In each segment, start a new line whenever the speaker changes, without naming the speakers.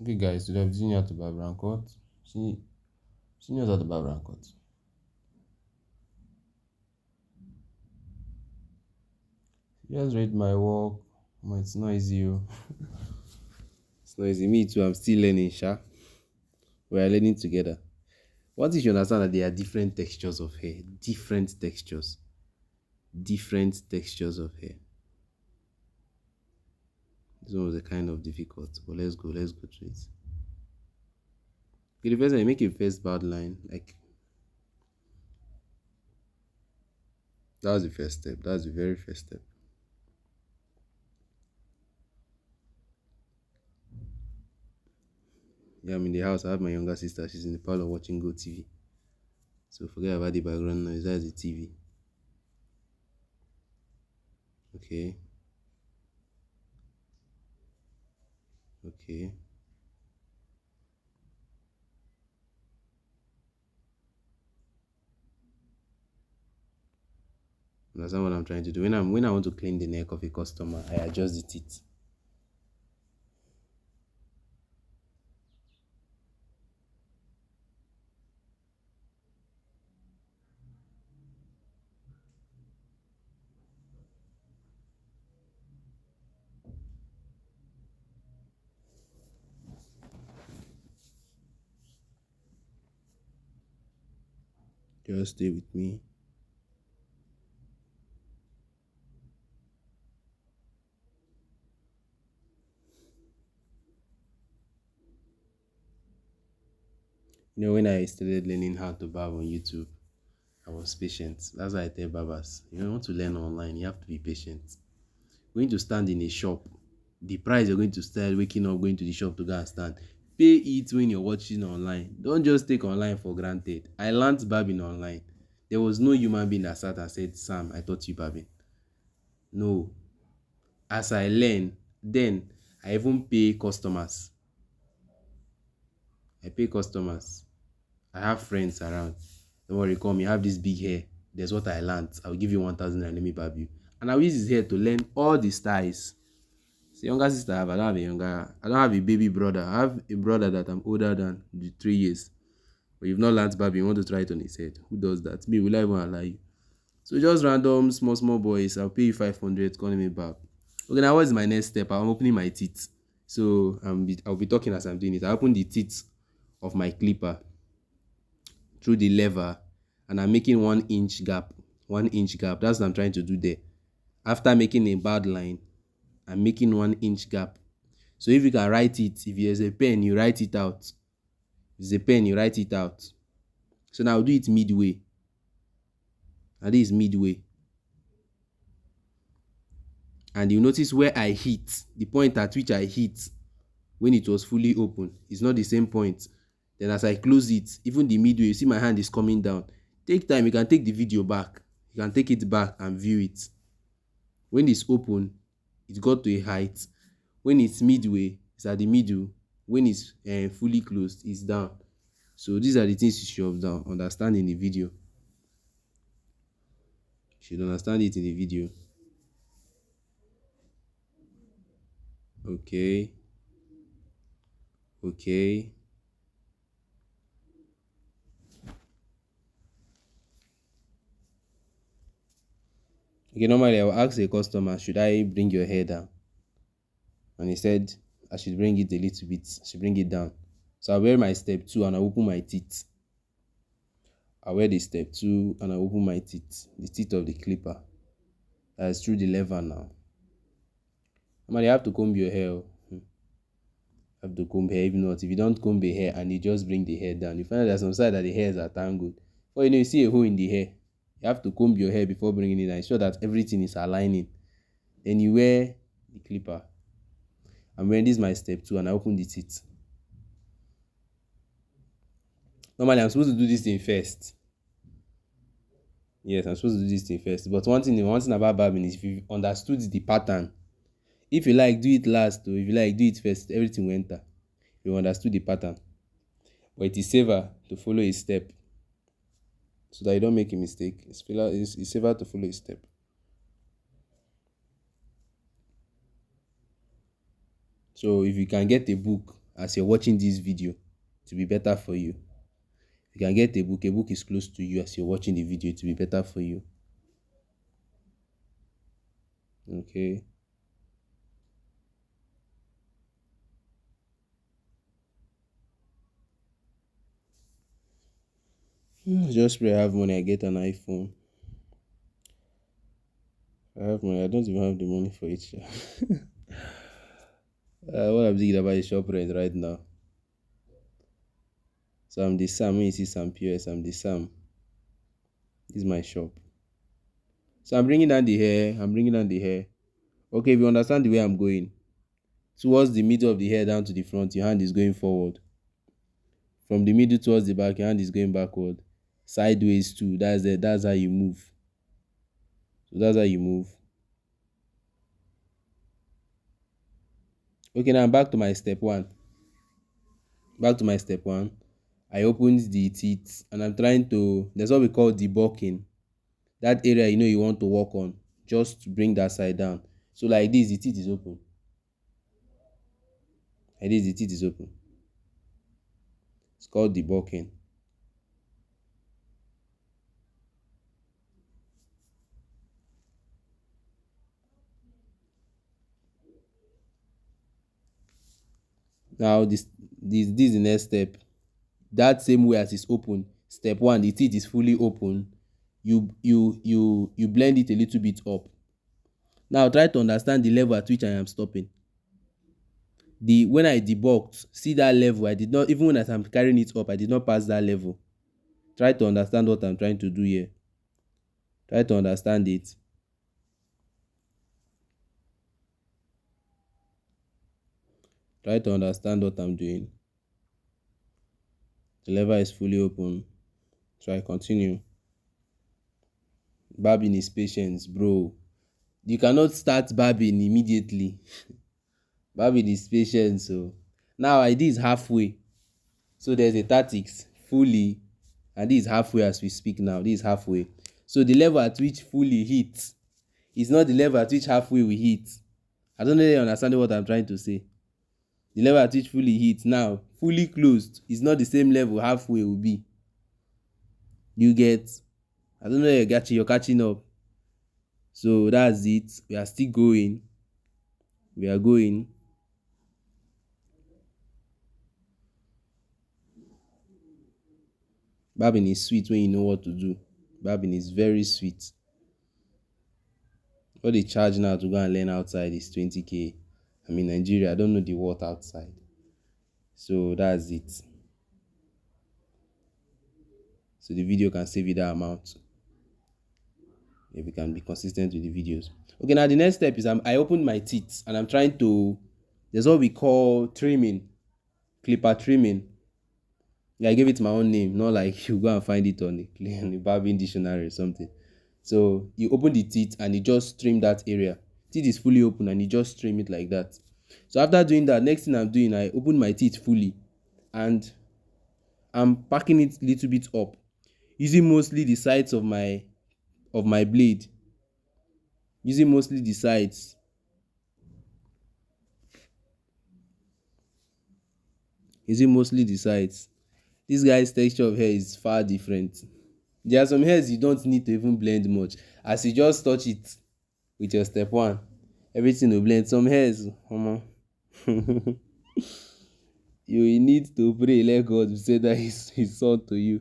Okay, guys, today I'm teaching you how to barb round cut. See, teaching you how to barb round cut. You just read my work. It's not easy. It's not easy. Me too. I'm still learning, Sha. We are learning together. One thing you understand that there are different textures of hair. Different textures. Different textures of hair. This one was a kind of difficult, but let's go. Let's go through it. Okay, the first time, make a first bad line. Like that was the first step. That's the very first step. Yeah, I'm in the house. I have my younger sister. She's in the parlor watching Go TV. So forget about the background noise. That's the TV. Okay. Okay. Understand what I'm trying to do? When I want to clean the neck of a customer, I adjust the teeth. Just stay with me. When I started learning how to barb on YouTube, I was patient. That's why I tell barbers, you want to learn online, you have to be patient. Going to stand in a shop, the price you're going to start waking up, going to the shop to go and stand. Pay it when you're watching online. Don't just take online for granted. I learned barbing online. There was no human being that sat and said, Sam, I taught you barbing. No. As I learn, then I even pay customers. I pay customers. I have friends around. Don't worry, come. You have this big hair. There's what I learned. I'll give you 1,000 and let me barb you. And I'll use his hair to learn all the styles. It's the younger sister I have. I don't have a younger. I don't have a baby brother. I have a brother that I'm older than the 3 years. But you've not learned barbing. You want to try it on his head. Who does that? Me, will I even allow you? So just random small boys. I'll pay you 500. Calling me back. Okay, now what's my next step? I'm opening my teeth. So I'll be talking as I'm doing it. I open the teeth of my clipper through the lever, and I'm making 1 inch gap. 1 inch gap. That's what I'm trying to do there. After making a bad line, I'm making 1 inch gap. So if you can write it, if there's a pen, you write it out. If there's a pen, you write it out. So now I'll do it midway. And this is midway. And you notice where I hit, the point at which I hit when it was fully open is not the same point. Then as I close it, even the midway, you see my hand is coming down. Take time, you can take the video back. You can take it back and view it. When it's open, it got to a height. When it's midway, it's at the middle. When it's fully closed, it's down. So these are the things you should understand in the video. You should understand it in the video. Okay. Okay. Okay, normally I will ask a customer, should I bring your hair down? And he said, I should bring it a little bit. I should bring it down. So I wear my step 2 and I open my teeth. I wear the step 2 and I open my teeth, the teeth of the clipper. That is through the lever now. Normally, you have to comb your hair. You have to comb hair. If not, if you don't comb the hair and you just bring the hair down, you find out there's some side that the hairs are tangled. Or you see a hole in the hair. You have to comb your hair before bringing it down. Ensure that everything is aligning. Then you wear the clipper. I'm wearing this my step 2 and I open the teeth. Normally, I'm supposed to do this thing first. Yes, I'm supposed to do this thing first. But one thing about barbing is if you understood the pattern, if you like, do it last, or if you like, do it first, everything will enter. You understood the pattern. But it is safer to follow a step so that you don't make a mistake. It's safer to follow a step. So if you can get a book as you're watching this video to be better for you. You can get a book is close to you as you're watching the video to be better for you. Okay. Just pray I have money, I get an iPhone. I have money, I don't even have the money for it. What I'm thinking about is shop rent right now. So I'm the Sam. When you see Sam POS, I'm the Sam. This is my shop. So I'm bringing down the hair. I'm bringing down the hair. Okay, if you understand the way I'm going, towards the middle of the hair down to the front, your hand is going forward. From the middle towards the back, your hand is going backward. Sideways too. That's how you move. So that's how you move. Okay, now back to my step one. Back to my step one. I opened the teeth and I'm trying to. There's what we call debulking. That area you want to work on, just bring that side down. So like this, the teeth is open. Like this, the teeth is open. It's called debulking. Now this is the next step. That same way as it's open, step one, the teeth is fully open. You blend it a little bit up. Now try to understand the level at which I am stopping. When I debulked, see that level, I did not, even when I'm carrying it up, I did not pass that level. Try to understand what I'm trying to do here. Try to understand it. Try to understand what I'm doing. The lever is fully open. So I continue. Barbing is patience, bro. You cannot start barbing immediately. Barbing is patience. So now I did halfway. So there's a tactics fully, and this is halfway as we speak now. This is halfway. So the level at which fully hits is not the level at which halfway we hit. I don't know if you understand what I'm trying to say. The level at which fully hits now, fully closed, is not the same level halfway will be. You get? I don't know if you're catching up. So that's it. We are still going. We are going. Barbing is sweet when you know what to do. Barbing is very sweet. What they charge now to go and learn outside is 20k. I mean Nigeria, I don't know the worth outside. So that's it. So the video can save you that amount. If we can be consistent with the videos. Okay, now the next step is I opened my teeth and I'm trying to. There's what we call trimming, clipper trimming. Yeah, I gave it my own name, not like you go and find it on the barbing dictionary or something. So you open the teeth and you just trim that area. Teeth is fully open and you just trim it like that. So after doing that, next thing I'm doing, I open my teeth fully and I'm packing it a little bit up, using mostly the sides of my blade. Using mostly the sides. Using mostly the sides. This guy's texture of hair is far different. There are some hairs you don't need to even blend much. As you just touch it with your step one, everything will blend. Some hairs, you will need to pray, let God say that his son to you.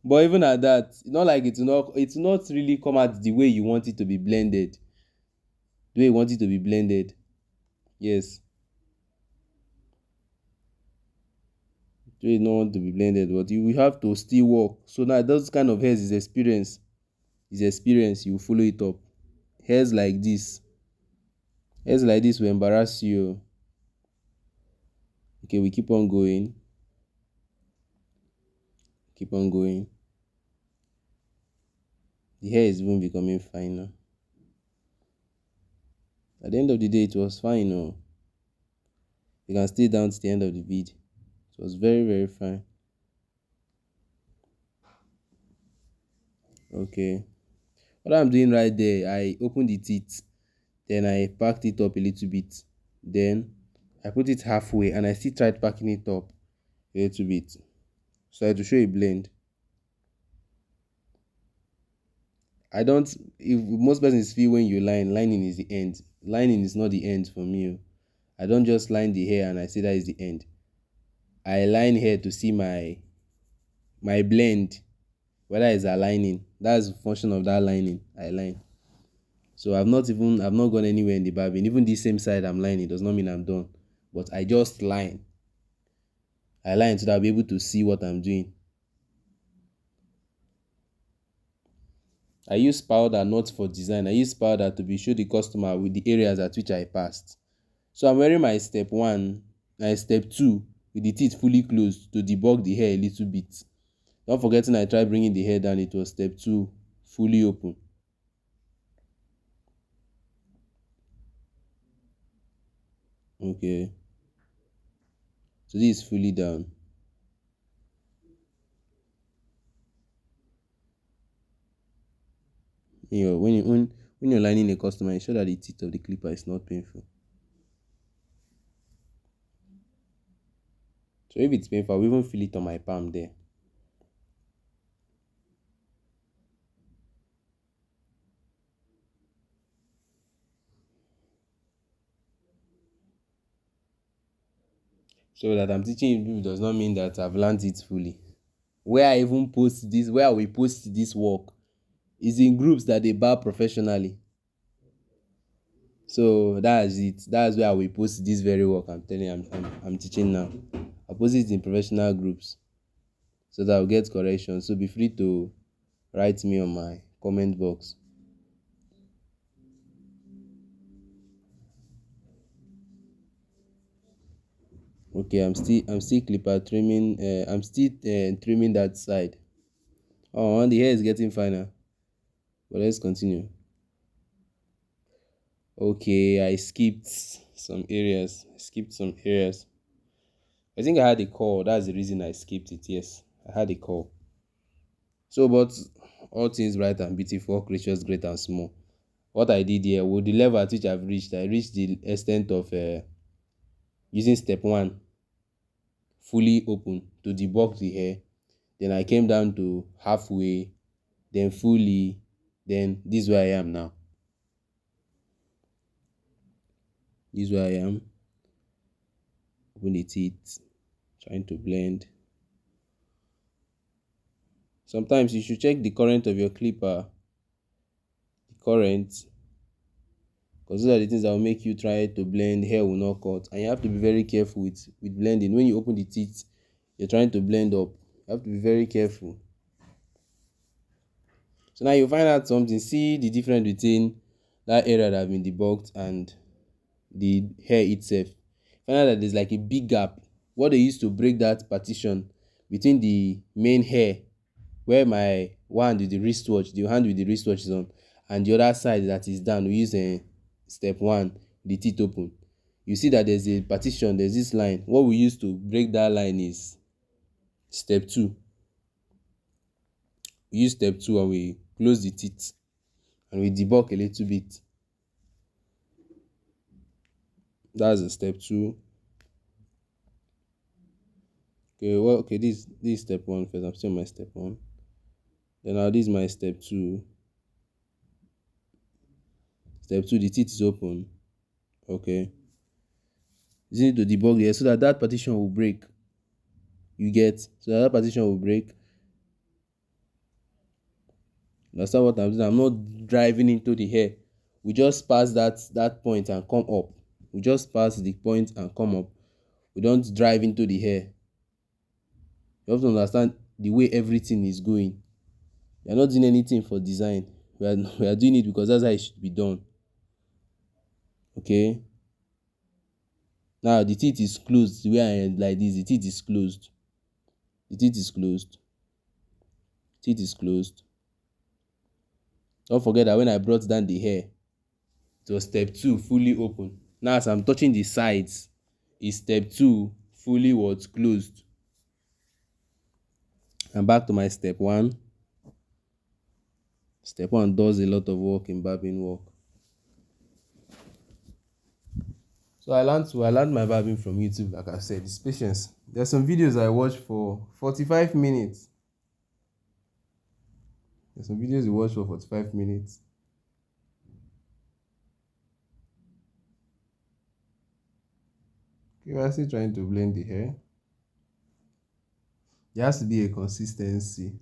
But even at that, it's not like it's not really come out the way you want it to be blended. The way you want it to be blended. Yes. The way you don't want to be blended, but you will have to still work. So now those kind of hairs is experience. Is experience, you will follow it up. Hairs like this. Hairs like this will embarrass you. Okay, we keep on going. Keep on going. The hair is even becoming finer. At the end of the day, it was fine. Oh. You can stay down to the end of the video. It was very, very fine. Okay. What I'm doing right there, I opened the teeth. Then I packed it up a little bit. Then I put it halfway and I still tried packing it up a little bit. So I had to show a blend. I don't, if most persons feel when you line, lining is the end. Lining is not the end for me. Oh. I don't just line the hair and I say that is the end. I line hair to see my blend, whether it's aligning. That's the function of that lining. I line. So I've not gone anywhere in the barbing. Even this same side I'm lining does not mean I'm done. But I just line. I line so that I'll be able to see what I'm doing. I use powder not for design. I use powder to be show the customer with the areas at which I passed. So I'm wearing my step 1, my step 2 with the teeth fully closed to debug the hair a little bit. Not forgetting I tried bringing the hair down, it was step 2 fully open. Okay. So this is fully down. When you're lining a customer, ensure that the teeth of the clipper is not painful. So if it's painful, I'll even feel it on my palm there. So that I'm teaching people does not mean that I've learned it fully. Where I will post this work is in groups that they barb professionally. So that's it. That's where I will post this very work I'm telling you I'm teaching now. I post it in professional groups so that I'll get correction. So be free to write me on my comment box. Okay, I'm still clipper trimming. I'm still trimming that side. Oh, and the hair is getting finer. But let's continue. Okay, I skipped some areas. I think I had a call. That's the reason I skipped it. Yes, I had a call. So, but all things right and beautiful, all creatures great and small. What I did here, with the level at which I reached the extent of using step 1 fully open to debug the hair. Then I came down to halfway, then fully, then this is where I am now. This is where I am. Open the teeth, trying to blend. Sometimes you should check the current of your clipper. The current, because those are the things that will make you try to blend, hair will not cut. And you have to be very careful with blending. When you open the teeth, you're trying to blend up. You have to be very careful. So now you find out something. See the difference between that area that has been debugged and the hair itself. Find out that there's like a big gap. What they used to break that partition between the main hair, where my one with the wristwatch, the hand with the wristwatch is on, and the other side that is down, we use step 1, the teeth open. You see that there's a partition, there's this line. What we use to break that line is step 2. We use step 2 and we close the teeth and we debug a little bit. That's the step 2. Okay, well, okay, this is step 1 first. I'm still on my step 1. Then now this is my step 2. Step 2, the teeth is open. Okay. You need to debug here so that that partition will break. You get? So that partition will break. Understand what I'm doing? I'm not driving into the hair. We just pass that point and come up. We just pass the point and come up. We don't drive into the hair. You have to understand the way everything is going. We are not doing anything for design. We are doing it because that's how it should be done. Okay. Now the teeth is closed. The way I end like this, the teeth is closed. The teeth is closed. Teeth is closed. Don't forget that when I brought down the hair, it was step 2 fully open. Now as I'm touching the sides, is step 2 fully was closed. And back to my step 1. Step 1 does a lot of work in barbing work. So I learned my barbing from YouTube, like I said. It's patience. There's some videos I watch for 45 minutes. There's some videos you watch for 45 minutes. Okay, we're still trying to blend the hair. There has to be a consistency.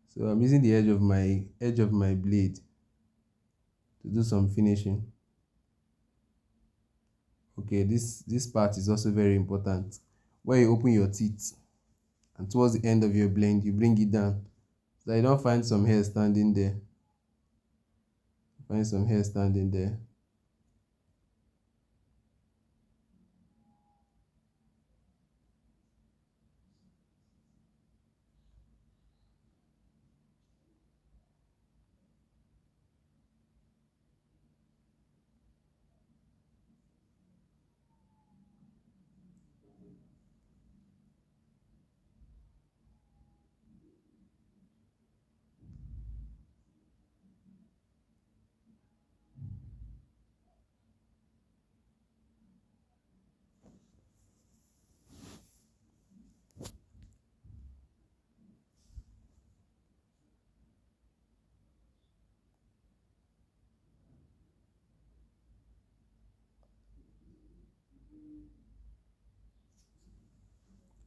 So I'm using the edge of my blade to do some finishing. Okay, this part is also very important. When you open your teeth and towards the end of your blend, you bring it down so that you don't find some hair standing there. Find some hair standing there.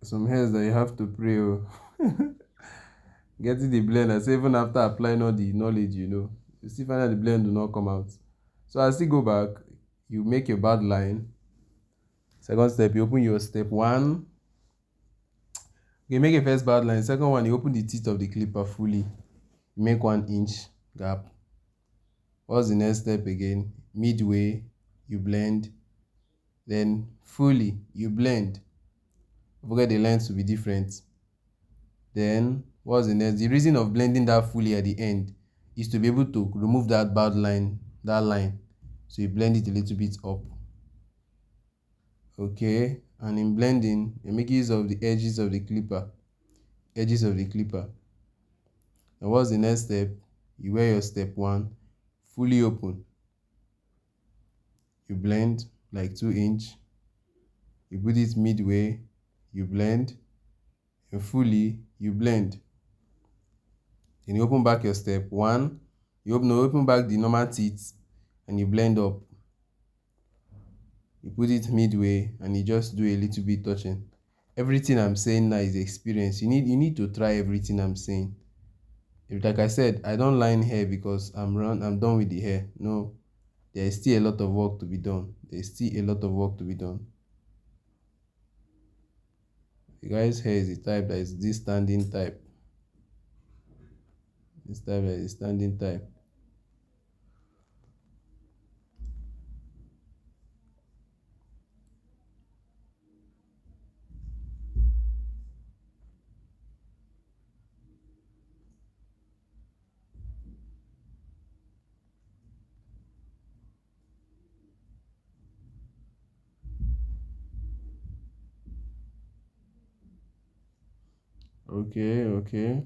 Some hairs that you have to pray. Oh. Getting the blend, I say even after applying all the knowledge, you still find that the blend do not come out. So I still go back, you make your bad line. Second step, you open your step one. You make a first bad line. Second one, you open the teeth of the clipper fully. You make 1 inch gap. What's the next step again? Midway, you blend. Then fully, you blend. Forget the length to be different. Then what's the next? The reason of blending that fully at the end is to be able to remove that bad line, that line. So you blend it a little bit up. Okay, and in blending, you make use of the edges of the clipper. Edges of the clipper. Now what's the next step? You wear your step one, fully open. You blend like 2 inch. You put it midway, you blend, and fully you blend. Then you open back your step one, you open back the normal teeth and you blend up. You put it midway and you just do a little bit touching. Everything I'm saying now is experience. You need to try everything I'm saying. Like I said, I don't line hair because I'm done with the hair. No, there is still a lot of work to be done. There is still a lot of work to be done. The guy's hair is the type that is this standing type. This type that is standing type. Okay, okay.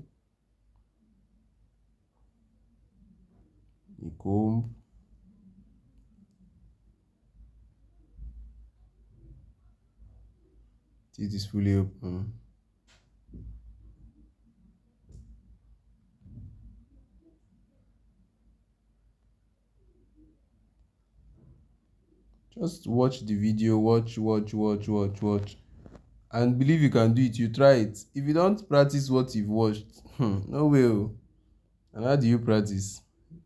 You comb. Teeth is fully open. Just watch the video, watch. And believe you can do it, you try it. If you don't practice what you've watched, no way. Oh. And how do you practice?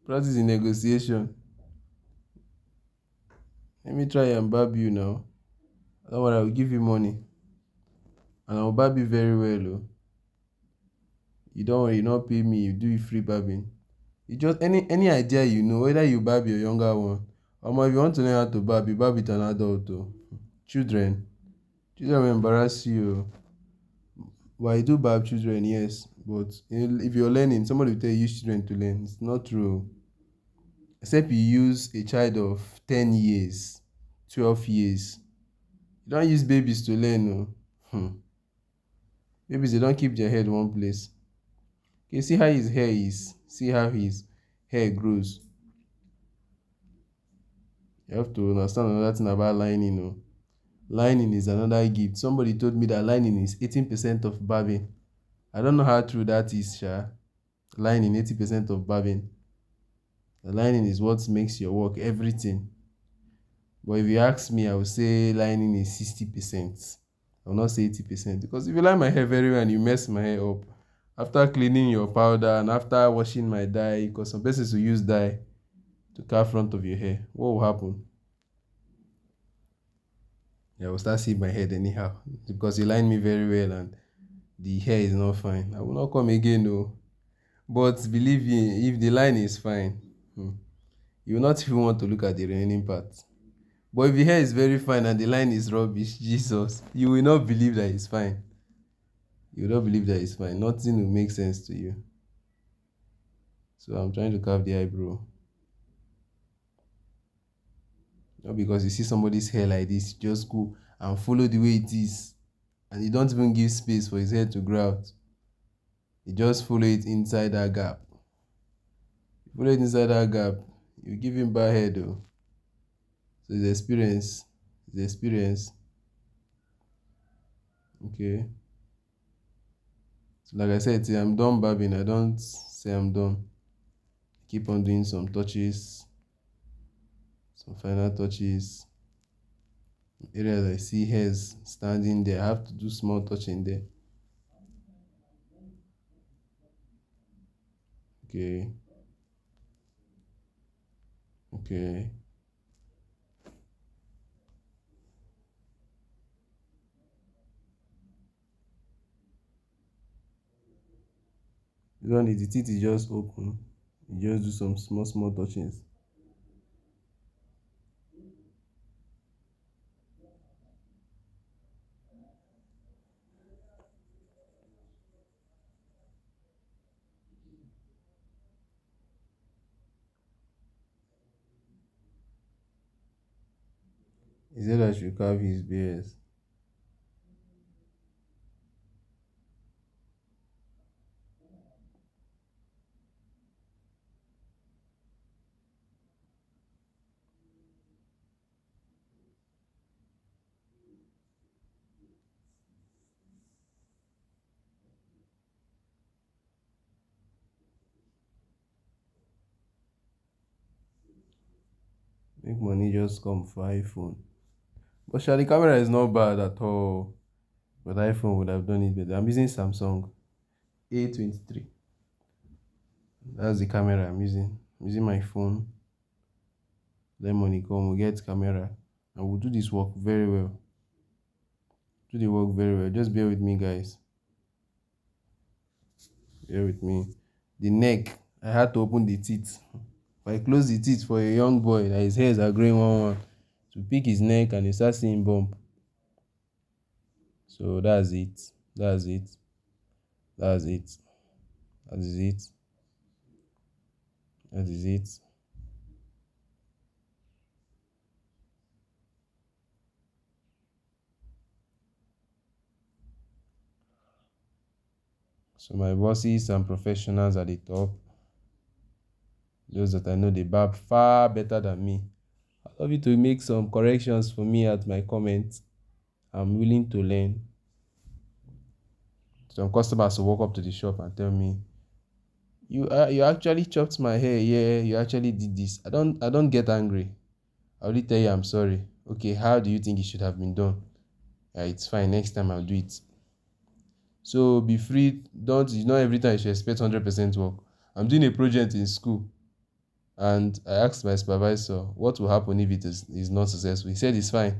Practice in negotiation. Let me try and barb you now. Don't worry, I will give you money. And I will barb you very well. Oh. You don't worry, you not pay me, you do it free barbing. You just any idea whether you barb your younger one. Or if you want to learn how to barb, you barb it an adult. Oh. Children will embarrass you. But I do barb children, yes. But if you're learning, somebody will tell you use children to learn. It's not true. Except you use a child of 10 years, 12 years. You don't use babies to learn. No. Babies, they don't keep their head one place. Okay, see how his hair is. See how his hair grows. You have to understand another thing about lining. No. Lining is another gift. Somebody told me that lining is 18% of barbing. I don't know how true that is, Sha. Lining, 80% of barbing. The lining is what makes your work everything. But if you ask me, I would say lining is 60%. I will not say 80%. Because if you line my hair very well and you mess my hair up, after cleaning your powder and after washing my dye, because some persons will use dye to carve front of your hair, what will happen? Yeah, I will start seeing my head anyhow. Because you line me very well and the hair is not fine. I will not come again, no. But believe me, if the line is fine, you will not even want to look at the remaining part. But if the hair is very fine and the line is rubbish, Jesus, you will not believe that it's fine. You will not believe that it's fine. Nothing will make sense to you. So I'm trying to carve the eyebrow. Not because you see somebody's hair like this, you just go and follow the way it is. And you don't even give space for his hair to grow out. You just follow it inside that gap. You follow it inside that gap, you give him bad hair though. So it's experience. It's experience. Okay. So like I said, till I'm done barbing, I don't say I'm done. Keep on doing some touches, some final touches. Areas I see hairs standing there, I have to do small touching there. Okay. Okay. This one is the teeth is just open. You just do some small touchings. He said I should carve his beard. Make money just come for iPhone. But sure, the camera is not bad at all. But iPhone would have done it better. I'm using Samsung A23. That's the camera I'm using. I'm using my phone. Let money come, we'll get camera. And we'll do this work very well. Do the work very well. Just bear with me, guys. Bear with me. The neck, I had to open the teeth. If I close the teeth for a young boy that his hairs are growing one, to pick his neck and you start seeing bump. So that's it. That's it. That's it. That is it. That is it. So my bosses and professionals at the top, those that I know they barb far better than me. I'd love you to make some corrections for me at my comments. I'm willing to learn. Some customers will walk up to the shop and tell me, you actually chopped my hair, yeah, you actually did this. I don't get angry. I only tell you I'm sorry. Okay, how do you think it should have been done? Yeah, it's fine. Next time I'll do it. So be free. Don't Not every time you should expect 100% work. I'm doing a project in school, and I asked my supervisor what will happen if it is not successful. He said it's fine.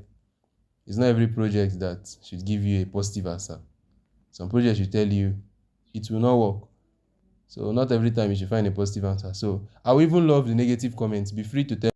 It's not every project that should give you a positive answer. Some projects should tell you it will not work. So not every time you should find a positive answer. So I will even love the negative comments. Be free to tell